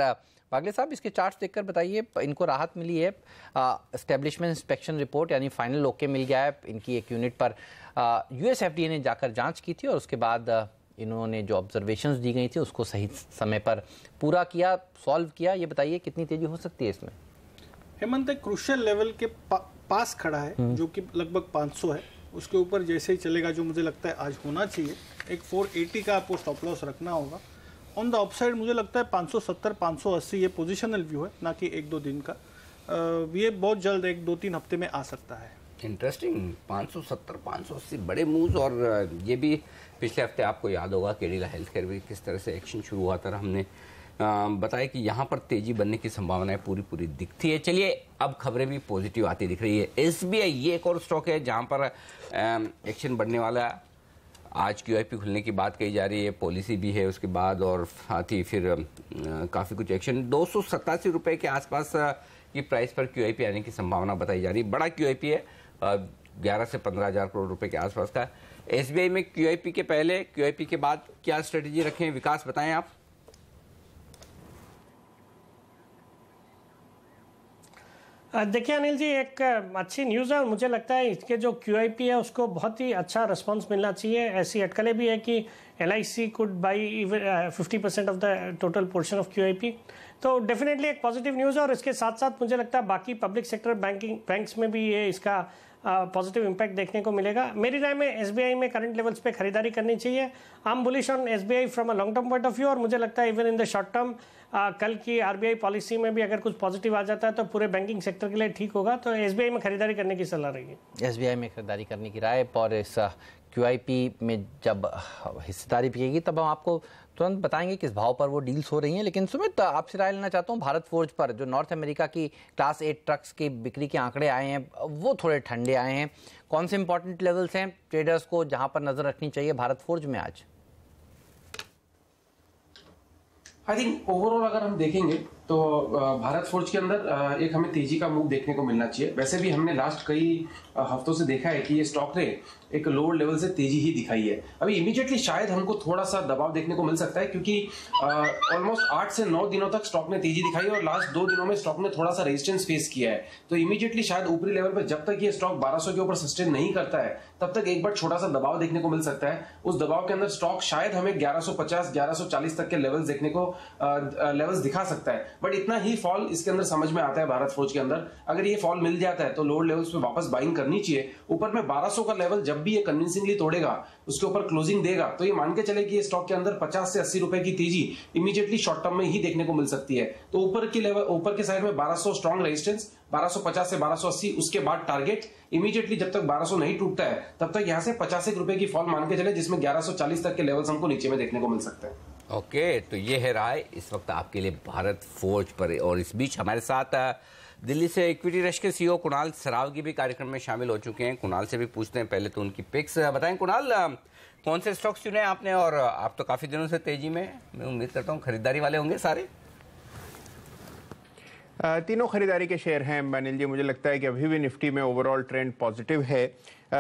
वागले साहब इसके चार्ट्स देखकर बताइए, इनको राहत मिली है। एस्टेब्लिशमेंट इंस्पेक्शन रिपोर्ट यानी फाइनल ओके मिल गया है इनकी एक यूनिट पर। यूएस एफडीए ने जाकर जांच की थी, और उसके बाद इन्होंने जो ऑब्जर्वेशंस दी गई थी उसको सही समय पर पूरा किया, सॉल्व किया। ये बताइए कितनी तेजी हो सकती है इसमें? हेमंत एक क्रूशियल लेवल के पास खड़ा है, जो कि लगभग 500 है। उसके ऊपर जैसे ही चलेगा, जो मुझे लगता है आज होना चाहिए, एक 480 का आपको स्टॉप लॉस रखना होगा। ऑन द अपसाइड मुझे लगता है 570 580 ये पोजीशनल व्यू है, ना कि 1-2 दिन का। ये बहुत जल्द 1-2-3 हफ्ते में आ सकता है। इंटरेस्टिंग, 570 580 बड़े मूव्स। और ये भी पिछले हफ्ते आपको याद होगा कैडिला हेल्थ केयर भी किस तरह से एक्शन शुरू हुआ था। हमने बताया कि यहाँ पर तेजी बनने की संभावनाएं पूरी दिखती है। चलिए अब खबरें भी पॉजिटिव आती दिख रही है। एसबीआई ये एक और स्टॉक है जहाँ पर एक्शन बढ़ने वाला है। आज क्यूआईपी खुलने की बात कही जा रही है, पॉलिसी भी है उसके बाद, और साथ ही फिर काफ़ी कुछ एक्शन। 287 रुपये के आसपास की प्राइस पर क्यूआईपी आने की संभावना बताई जा रही है। बड़ा क्यूआईपी है, 11 से 15,000 करोड़ रुपए के आसपास का। एसबीआई में क्यूआईपी के पहले, क्यूआईपी के बाद क्या स्ट्रेटेजी रखें, विकास बताएं आप। देखिए अनिल जी, एक अच्छी न्यूज़ है, और मुझे लगता है इसके जो क्यूआईपी है उसको बहुत ही अच्छा रिस्पांस मिलना चाहिए। ऐसी अटकलें भी है कि LIC could by 50% of the total portion of QIP. तो डेफिनेटली एक पॉजिटिव न्यूज़ है, और इसके साथ साथ मुझे लगता है बाकी पब्लिक सेक्टर बैंक्स में भी ये इसका पॉजिटिव इम्पैक्ट देखने को मिलेगा। मेरी राय में एसबीआई में करंट लेवल्स पे खरीदारी करनी चाहिए। आई am bullish on SBI from a long term point of view, और मुझे लगता है even in the short term कल की आरबीआई पॉलिसी में भी अगर कुछ पॉजिटिव आ जाता है तो पूरे बैंकिंग सेक्टर के लिए ठीक होगा। तो एसबीआई में खरीदारी करने की सलाह रहेगी। एसबीआई में खरीदारी करने की राय, और इस क्यूआईपी में जब हिस्सेदारी पिएगी तब हम आपको तुरंत बताएंगे किस भाव पर वो डील्स हो रही हैं। लेकिन सुमित, आपसे राय लेना चाहता हूँ भारत फोर्ज पर। जो नॉर्थ अमेरिका की क्लास 8 ट्रक्स की बिक्री के आंकड़े आए हैं वो थोड़े ठंडे आए हैं। कौन से इंपॉर्टेंट लेवल्स हैं ट्रेडर्स को जहां पर नजर रखनी चाहिए भारत फोर्ज में आज? आई थिंक ओवरऑल अगर हम देखेंगे तो भारत फोर्ज के अंदर एक हमें तेजी का मूव देखने को मिलना चाहिए। वैसे भी हमने लास्ट कई हफ्तों से देखा है कि ये स्टॉक ने एक लोअर लेवल से तेजी ही दिखाई है। अभी इमीडिएटली शायद हमको थोड़ा सा दबाव देखने को मिल सकता है, क्योंकि ऑलमोस्ट 8 से 9 दिनों तक स्टॉक ने तेजी दिखाई और लास्ट 2 दिनों में स्टॉक ने थोड़ा सा रेजिस्टेंस फेस किया है। तो इमीडिएटली शायद ऊपरी लेवल पर जब तक ये स्टॉक 1200 के ऊपर सस्टेन नहीं करता है तब तक एक बार छोटा सा दबाव देखने को मिल सकता है। उस दबाव के अंदर स्टॉक शायद हमें 1150 1140 तक के लेवल्स देखने को लेवल्स दिखा सकता है। बट इतना ही फॉल इसके अंदर समझ में आता है भारत फोर्ज के अंदर। अगर ये फॉल मिल जाता है तो लोअर लेवल्स पे वापस बाइंग करनी चाहिए। ऊपर में 1200 का लेवल जब भी ये कन्विंसिंगली तोड़ेगा, उसके ऊपर क्लोजिंग देगा, तो ये मान के चले कि ये स्टॉक के अंदर 50 से 80 रुपए की तेजी इमीडिएटली शॉर्ट टर्म में ही देखने को मिल सकती है। तो ऊपर की लेवल, ऊपर के साइड में 1200 स्ट्रॉन्ग रेजिस्टेंस, 1250 से 1280, उसके बाद टारगेट। इमीडिएटली जब तक 1200 नहीं टूटता है तब तक यहां से 50 रुपए की फॉल मान के चले, जिसमें 1140 तक के लेवल्स हमको नीचे में देखने को मिल सकते हैं। ओके, तो ये है राय इस वक्त आपके लिए भारत फोर्ज पर। और इस बीच हमारे साथ दिल्ली से इक्विटी रश के सीईओ कुणाल सरावगी भी कार्यक्रम में शामिल हो चुके हैं। कुणाल से भी पूछते हैं पहले तो उनकी पिक्स। बताएं कुणाल, कौन से स्टॉक्स चुने आपने? और आप तो काफी दिनों से तेजी में, मैं उम्मीद करता हूँ खरीदारी वाले होंगे सारे। तीनों खरीदारी के शेयर हैं अनिल जी। मुझे लगता है कि अभी भी निफ्टी में ओवरऑल ट्रेंड पॉजिटिव है।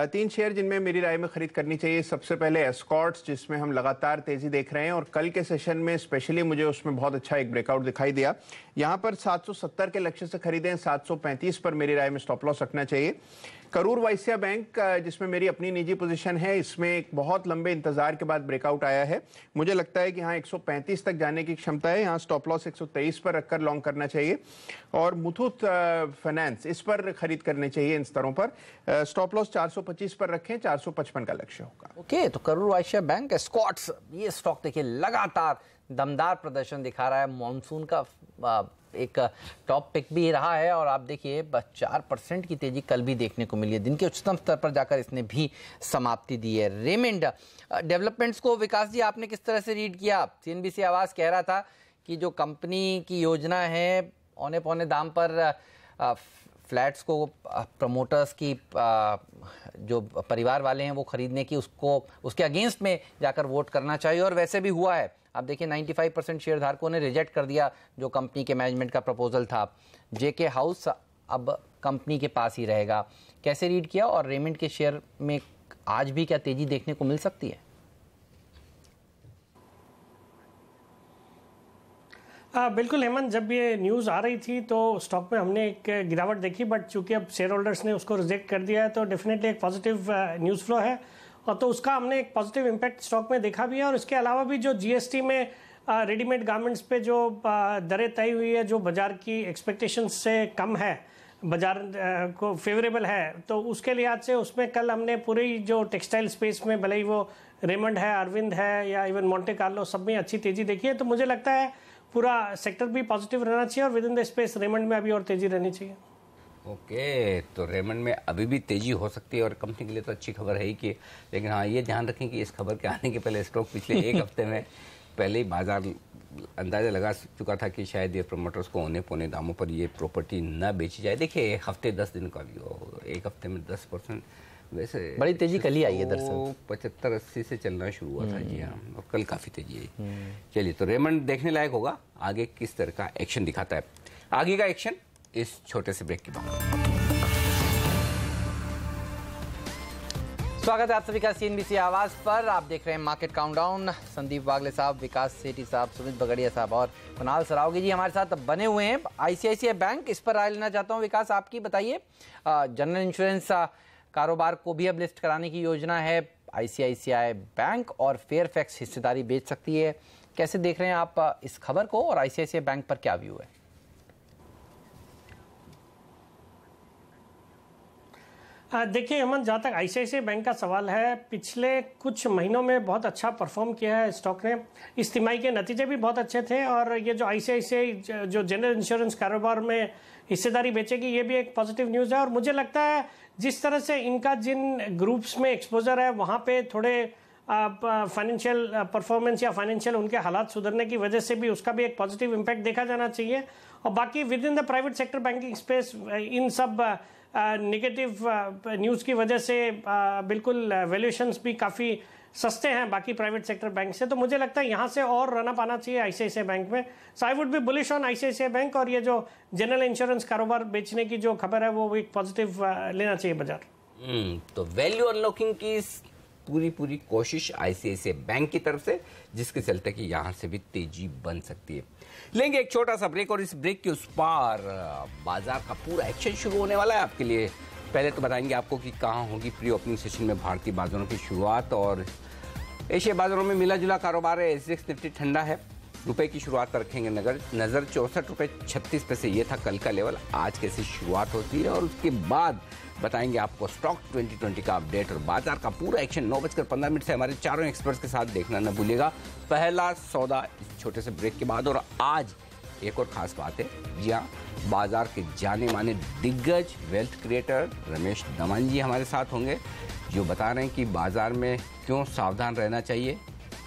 3 शेयर जिनमें मेरी राय में खरीद करनी चाहिए। सबसे पहले एस्कॉर्ट्स, जिसमें हम लगातार तेजी देख रहे हैं और कल के सेशन में स्पेशली मुझे उसमें बहुत अच्छा एक ब्रेकआउट दिखाई दिया। यहां पर 770 के लक्ष्य से खरीदें, 735 पर मेरी राय में स्टॉप लॉस रखना चाहिए। करूर वैश्य बैंक, जिसमें मेरी अपनी निजी पोजीशन है, इसमें एक बहुत लंबे इंतजार के बाद ब्रेकआउट आया है। मुझे लगता है कि यहाँ 135 तक जाने की क्षमता है। यहाँ स्टॉप लॉस 123 पर रखकर लॉन्ग करना चाहिए। और मुथूट फाइनेंस, इस पर खरीद करनी चाहिए इन स्तरों पर। स्टॉप लॉस 425 पर रखें, 455 का लक्ष्य होगा। ओके, तो करूर वैश्य बैंक, स्कॉट्स, ये स्टॉक देखिए लगातार दमदार प्रदर्शन दिखा रहा है। मॉनसून का एक टॉप पिक भी रहा है और आप देखिए 4% की तेजी कल भी देखने को मिली है। दिन के उच्चतम स्तर पर जाकर इसने भी समाप्ति दी है। रेमंड डेवलपमेंट्स को विकास जी आपने किस तरह से रीड किया? सीएनबीसी आवाज कह रहा था कि जो कंपनी की योजना है औने पौने दाम पर फ्लैट्स को प्रमोटर्स की जो परिवार वाले हैं वो खरीदने की, उसको उसके अगेंस्ट में जाकर वोट करना चाहिए और वैसे भी हुआ है। आप देखिए 95% शेयर धारकों ने रिजेक्ट कर दिया जो कंपनी के मैनेजमेंट का प्रपोजल था। जेके हाउस अब कंपनी के पास ही रहेगा। कैसे रीड किया? और रेमंड के शेयर में आज भी क्या तेजी देखने को मिल सकती है? बिल्कुल हेमंत, जब ये न्यूज़ आ रही थी तो स्टॉक में हमने एक गिरावट देखी, बट चूंकि अब शेयर होल्डर्स ने उसको रिजेक्ट कर दिया है तो डेफिनेटली एक पॉजिटिव न्यूज़ फ्लो है और तो उसका हमने एक पॉजिटिव इम्पैक्ट स्टॉक में देखा भी है। और इसके अलावा भी जो जीएसटी में रेडीमेड गारमेंट्स पे जो दरें तय हुई है, जो बाजार की एक्सपेक्टेशंस से कम है, बाजार को फेवरेबल है, तो उसके लिहाज से उसमें कल हमने पूरी जो टेक्सटाइल स्पेस में, भले ही वो रेमंड है, अरविंद है या इवन मोंटे कार्लो, सब में अच्छी तेजी देखी है। तो मुझे लगता है पूरा सेक्टर भी पॉजिटिव रहना चाहिए और within the space Raymond में अभी और तेजी रहनी चाहिए। ओके, तो रेमंड में अभी भी तेजी हो सकती है और कंपनी के लिए तो अच्छी खबर है ही कि, लेकिन हाँ ये ध्यान रखें कि इस खबर के आने के पहले स्टॉक पिछले एक हफ्ते में पहले ही बाजार अंदाजा लगा चुका था कि शायद ये प्रमोटर्स को औने पौने दामों पर ये प्रॉपर्टी न बेची जाए। देखिए एक हफ्ते 10 दिन का भी हो, एक हफ्ते में 10%, वैसे बड़ी तेजी कल ही आई है दरअसल। 75-80 से चलना शुरू हुआ था जी हाँ, और कल काफ़ी तेजी आई। चलिए, तो रेमंड देखने लायक होगा आगे किस तरह का एक्शन दिखाता है। आगे का एक्शन इस छोटे से ब्रेक के बाद। स्वागत है आप सभी का सीएनबीसी आवाज पर। आप देख रहे हैं मार्केट काउंटडाउन। संदीप वागले साहब, विकास सेठी साहब, सुमित बगड़िया साहब और कुणाल सरावगी जी हमारे साथ बने हुए हैं। आईसीआईसीआई बैंक, इस पर राय लेना चाहता हूं। विकास, आपकी बताइए। जनरल इंश्योरेंस कारोबार को भी अब लिस्ट कराने की योजना है। आईसीआईसीआई बैंक और फेयरफैक्स हिस्सेदारी बेच सकती है। कैसे देख रहे हैं आप इस खबर को और आईसीआईसीआई बैंक पर क्या व्यू है? देखिए हेमंत, जहाँ तक आईसीआईसीआई बैंक का सवाल है, पिछले कुछ महीनों में बहुत अच्छा परफॉर्म किया है स्टॉक ने। इस तिमाही के नतीजे भी बहुत अच्छे थे और ये जो आईसीआईसीआई जो जनरल इंश्योरेंस कारोबार में हिस्सेदारी बेचेगी, ये भी एक पॉजिटिव न्यूज़ है। और मुझे लगता है जिस तरह से इनका जिन ग्रुप्स में एक्सपोजर है, वहाँ पे थोड़े फाइनेंशियल परफॉर्मेंस या फाइनेंशियल उनके हालात सुधरने की वजह से भी उसका भी एक पॉजिटिव इम्पैक्ट देखा जाना चाहिए। और बाकी with in the private sector banking space in सब नेगेटिव न्यूज़ की वजह से बिल्कुल वैल्यूएशंस भी काफ़ी सस्ते हैं बाकी प्राइवेट सेक्टर बैंक से। तो मुझे लगता है यहाँ से और रनअप आना चाहिए आईसीआईसीआई बैंक में। So I would be bullish on ICICI Bank. और ये जो जनरल इंश्योरेंस कारोबार बेचने की जो खबर है वो एक पॉजिटिव लेना चाहिए बाजार। तो वैल्यू अनलॉकिंग की पूरी कोशिश आईसीआईसीआई बैंक की तरफ से, जिसके चलते कि यहाँ से भी तेजी बन सकती है। लेंगे एक छोटा सा ब्रेक और इस ब्रेक के उस पार बाजार का पूरा एक्शन शुरू होने वाला है आपके लिए। पहले तो बताएंगे आपको कि कहाँ होगी प्री ओपनिंग सेशन में भारतीय बाजारों की शुरुआत। और एशिया बाजारों में मिला जुला कारोबार है। एसजीएक्स निफ्टी ठंडा है, रुपए की शुरुआत पर रखेंगे नजर 64.36 ये था कल का लेवल। आज कैसी शुरुआत होती है और उसके बाद बताएंगे आपको स्टॉक 2020 का अपडेट और बाजार का पूरा एक्शन 9:15 से हमारे चारों एक्सपर्ट्स के साथ देखना न भूलिएगा। पहला सौदा इस छोटे से ब्रेक के बाद। और आज एक और खास बात है, जी हाँ, बाजार के जाने माने दिग्गज वेल्थ क्रिएटर रमेश दमन जी हमारे साथ होंगे, जो बता रहे हैं कि बाजार में क्यों सावधान रहना चाहिए,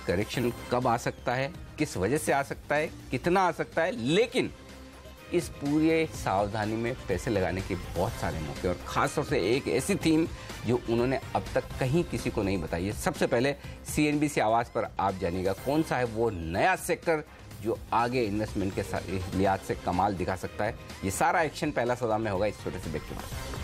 करेक्शन कब आ सकता है, किस वजह से आ सकता है, कितना आ सकता है, लेकिन इस पूरे सावधानी में पैसे लगाने के बहुत सारे मौके और ख़ासतौर से एक ऐसी थीम जो उन्होंने अब तक कहीं किसी को नहीं बताई है। सबसे पहले सीएनबीसी आवाज़ पर आप जानिएगा कौन सा है वो नया सेक्टर जो आगे इन्वेस्टमेंट के लिहाज से कमाल दिखा सकता है। ये सारा एक्शन पहला सौदा में होगा इस छोटे से ब्रेक के बाद।